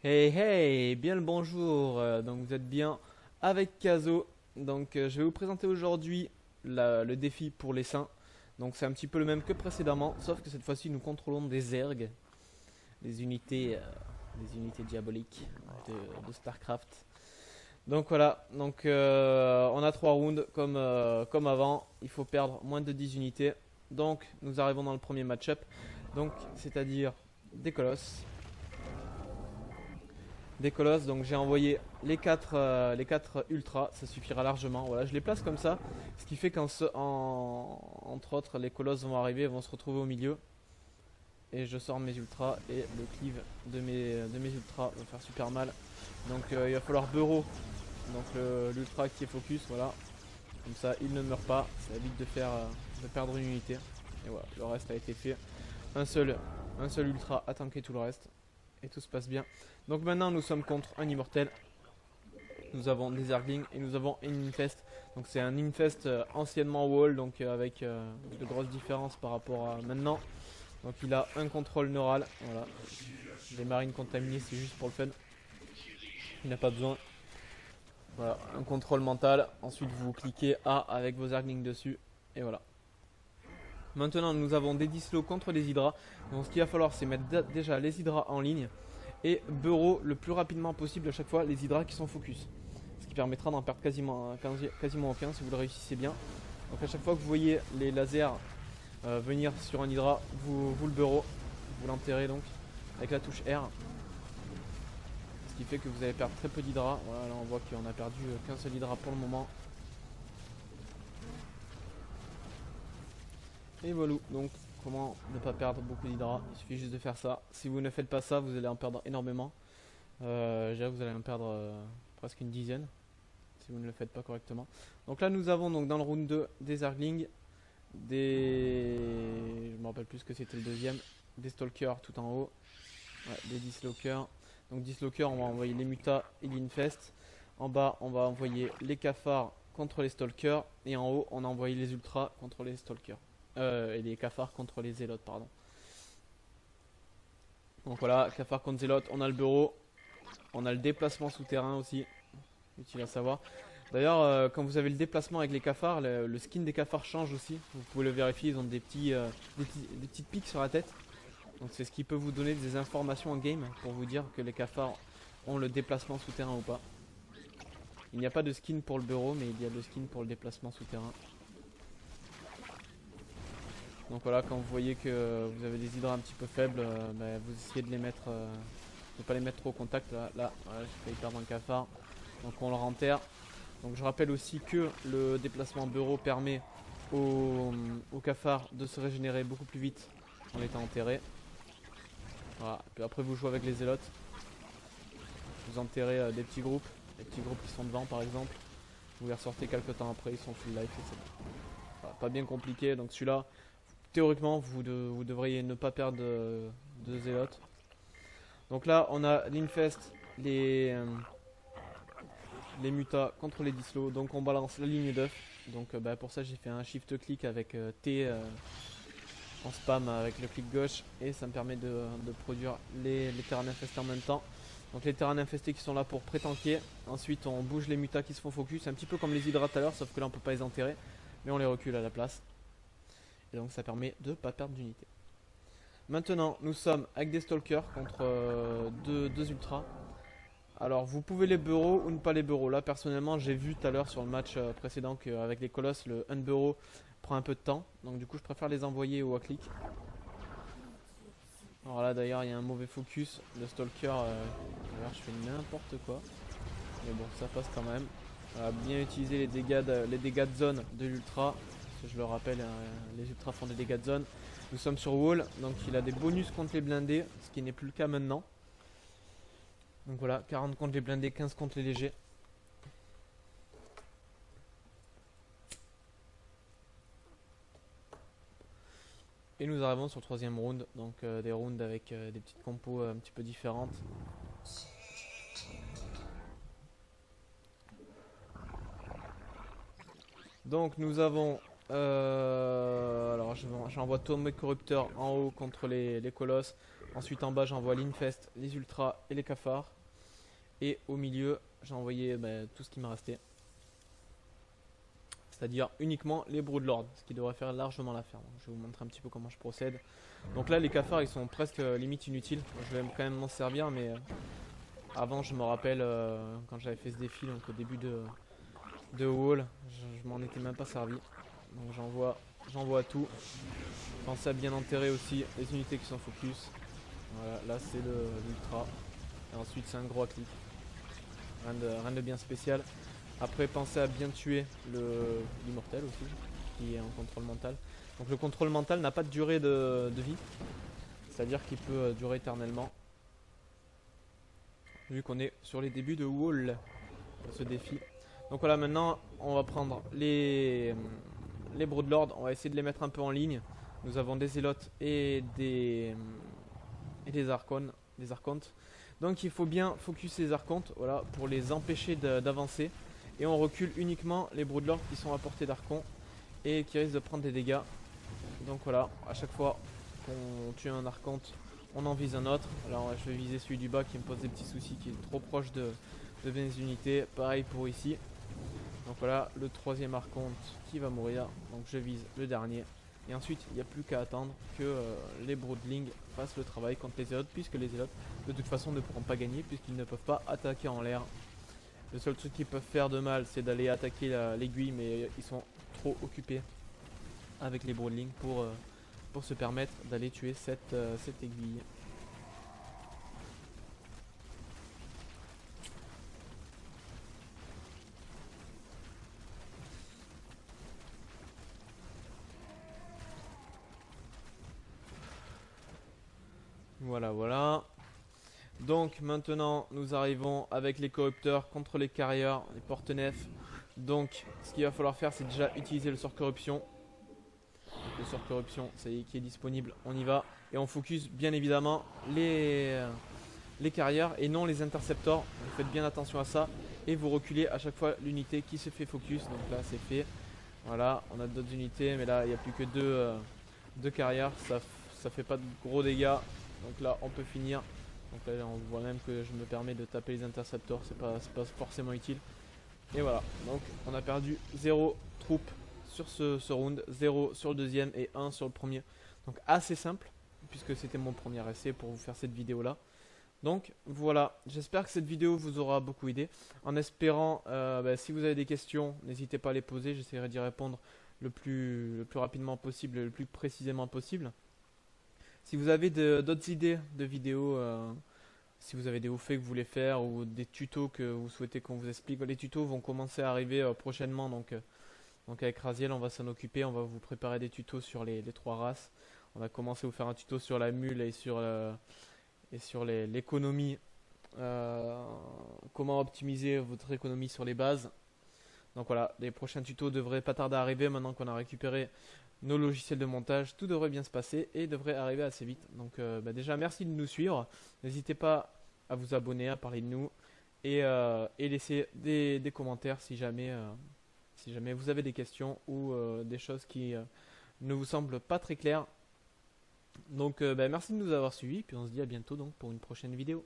Hey hey, bien le bonjour. Donc vous êtes bien avec Kazo. Donc je vais vous présenter aujourd'hui le défi pour les saints. Donc c'est un petit peu le même que précédemment, sauf que cette fois-ci nous contrôlons des ergs, des unités, des unités diaboliques de StarCraft. Donc voilà, on a 3 rounds comme avant. Il faut perdre moins de 10 unités. Donc nous arrivons dans le premier match-up. Donc c'est-à-dire des colosses. Des colosses, donc j'ai envoyé les quatre ultras, ça suffira largement. Voilà, je les place comme ça, ce qui fait entre autres, les colosses vont arriver, vont se retrouver au milieu. Et je sors mes ultras et le cleave de mes ultras va faire super mal. Donc il va falloir Burrow, donc l'ultra qui est focus, voilà. Comme ça il ne meurt pas, ça évite de perdre une unité. Et voilà, le reste a été fait. Un seul, un seul ultra a tanké tout le reste et tout se passe bien. Donc maintenant nous sommes contre un immortel. Nous avons des Zerglings et nous avons une Infest. Donc c'est un Infest anciennement wall, donc avec de grosses différences par rapport à maintenant. Donc il a un contrôle neural, voilà. Les marines contaminées c'est juste pour le fun. Il n'a pas besoin. Voilà, un contrôle mental. Ensuite vous cliquez A avec vos Zerglings dessus. Et voilà. Maintenant nous avons des Dislos contre les Hydras. Donc ce qu'il va falloir c'est mettre déjà les Hydras en ligne. Et Burrow le plus rapidement possible à chaque fois les Hydras qui sont focus. Ce qui permettra d'en perdre quasiment aucun si vous le réussissez bien. Donc à chaque fois que vous voyez les lasers venir sur un Hydra, vous le Burrow, vous l'enterrez donc avec la touche R. Ce qui fait que vous allez perdre très peu d'Hydra. Voilà, là on voit qu'on a perdu qu'un seul Hydra pour le moment. Et voilà, donc comment ne pas perdre beaucoup d'Hydra. Il suffit juste de faire ça. Si vous ne faites pas ça, vous allez en perdre énormément. Je dirais que vous allez en perdre presque une dizaine si vous ne le faites pas correctement. Donc là nous avons donc dans le round 2 des Zerglings, des... je me rappelle plus ce que c'était le deuxième, des Stalkers tout en haut, ouais, des Dislokers. Donc Dislokers on va envoyer les Mutas et l'Infest. En bas on va envoyer les Cafards contre les Stalkers. Et en haut on a envoyé les Ultras contre les Stalkers. Et les Cafards contre les Zélotes pardon. Donc voilà, Cafards contre Zélotes, on a le bureau. On a le déplacement souterrain aussi, utile à savoir. D'ailleurs, quand vous avez le déplacement avec les cafards, le skin des cafards change aussi. Vous pouvez le vérifier, ils ont des petites piques sur la tête. Donc c'est ce qui peut vous donner des informations en game pour vous dire que les cafards ont le déplacement souterrain ou pas. Il n'y a pas de skin pour le bureau, mais il y a le skin pour le déplacement souterrain. Donc voilà, quand vous voyez que vous avez des hydras un petit peu faibles, vous essayez de les mettre, ne pas les mettre trop au contact. Là, voilà, j'ai failli perdre un cafard. Donc on le renterre. Donc je rappelle aussi que le déplacement bureau permet au cafard de se régénérer beaucoup plus vite en étant enterré. Voilà. Puis après vous jouez avec les zélotes. Vous enterrez des petits groupes qui sont devant par exemple. Vous les ressortez quelques temps après, ils sont full life et c'est bon. Voilà, pas bien compliqué. Donc celui-là, théoriquement, vous devriez ne pas perdre de zélotes. Donc là, on a l'Infest, les mutas contre les dislos. Donc on balance la ligne d'œuf. Donc pour ça j'ai fait un shift click avec T en spam avec le clic gauche. Et ça me permet de produire les terrains infestés en même temps. Donc les terrains infestés qui sont là pour pré-tanker. Ensuite on bouge les mutas qui se font focus. Un petit peu comme les hydras tout à l'heure, sauf que là on peut pas les enterrer. Mais on les recule à la place. Et donc ça permet de pas perdre d'unité. Maintenant nous sommes avec des stalkers contre deux ultras. Alors vous pouvez les bureaux ou ne pas les bureaux. Là personnellement j'ai vu tout à l'heure sur le match précédent qu'avec les colosses le unbureau prend un peu de temps. Donc du coup je préfère les envoyer au clic. Alors là d'ailleurs il y a un mauvais focus. Le stalker, d'ailleurs je fais n'importe quoi. Mais bon ça passe quand même. Voilà, bien utiliser les dégâts de zone de l'ultra. Je le rappelle, les ultras font des dégâts de zone. Nous sommes sur wall, donc il a des bonus contre les blindés, ce qui n'est plus le cas maintenant. Donc voilà, 40 contre les blindés, 15 contre les légers. Et nous arrivons sur le troisième round, donc des rounds avec des petites compos un petit peu différentes. Donc nous avons... alors j'envoie tous mes corrupteurs en haut contre les colosses. Ensuite en bas j'envoie l'Infest, les Ultras et les cafards. Et au milieu j'ai envoyé tout ce qui me restait. C'est-à-dire uniquement les Broodlords, ce qui devrait faire largement l'affaire. Je vais vous montrer un petit peu comment je procède. Donc là les cafards ils sont presque limite inutiles. Je vais quand même m'en servir, mais avant je me rappelle quand j'avais fait ce défi, donc au début de Wall, je m'en étais même pas servi. Donc j'envoie tout. Pensez à bien enterrer aussi les unités qui sont focus. Voilà, là c'est l'ultra. Et ensuite c'est un gros clic. Rien de bien spécial. Après pensez à bien tuer l'immortel aussi, qui est en contrôle mental. Donc le contrôle mental n'a pas de durée de vie. C'est-à-dire qu'il peut durer éternellement. Vu qu'on est sur les débuts de Wall, ce défi. Donc voilà, maintenant on va prendre les Broodlords, on va essayer de les mettre un peu en ligne. Nous avons des Zélotes et des Archontes. Donc il faut bien focus les Archontes, voilà, pour les empêcher d'avancer. Et on recule uniquement les Broodlords qui sont à portée d'Archon et qui risquent de prendre des dégâts. Donc voilà, à chaque fois qu'on tue un Archonte, on en vise un autre. Alors je vais viser celui du bas qui me pose des petits soucis, qui est trop proche de mes unités. Pareil pour ici. Donc voilà, le troisième Archonte qui va mourir. Donc je vise le dernier. Et ensuite, il n'y a plus qu'à attendre que les Broodlings fassent le travail contre les Zélotes, puisque les Zélotes, de toute façon, ne pourront pas gagner, puisqu'ils ne peuvent pas attaquer en l'air. Le seul truc qu'ils peuvent faire de mal, c'est d'aller attaquer l'aiguille, mais ils sont trop occupés avec les Broodlings pour se permettre d'aller tuer cette aiguille. Voilà, voilà. Donc maintenant nous arrivons avec les corrupteurs contre les carrières, les porte-nefs. Donc ce qu'il va falloir faire, c'est déjà utiliser le sort corruption. Le sort corruption, ça y est, qui est disponible, on y va. Et on focus bien évidemment les carrières et non les interceptors. Vous faites bien attention à ça. Et vous reculez à chaque fois l'unité qui se fait focus. Donc là c'est fait. Voilà, on a d'autres unités, mais là il n'y a plus que deux carrières. Ça fait pas de gros dégâts. Donc là on peut finir. Donc là on voit même que je me permets de taper les interceptors, c'est pas forcément utile. Et voilà, donc on a perdu 0 troupes sur ce round, 0 sur le deuxième et 1 sur le premier. Donc assez simple, puisque c'était mon premier essai pour vous faire cette vidéo là. Donc voilà, j'espère que cette vidéo vous aura beaucoup aidé. En espérant, si vous avez des questions, n'hésitez pas à les poser, j'essaierai d'y répondre le plus rapidement possible et le plus précisément possible. Si vous avez d'autres idées de vidéos, si vous avez des hauts faits que vous voulez faire ou des tutos que vous souhaitez qu'on vous explique, les tutos vont commencer à arriver prochainement. Donc avec Raziel, on va s'en occuper. On va vous préparer des tutos sur les 3 races. On va commencer à vous faire un tuto sur la mule et sur l'économie. Comment optimiser votre économie sur les bases. Donc voilà, les prochains tutos devraient pas tarder à arriver maintenant qu'on a récupéré nos logiciels de montage. Tout devrait bien se passer et devrait arriver assez vite. Donc déjà merci de nous suivre. N'hésitez pas à vous abonner, à parler de nous et laisser des commentaires si jamais vous avez des questions ou des choses qui ne vous semblent pas très claires. Donc merci de nous avoir suivis, puis on se dit à bientôt donc pour une prochaine vidéo.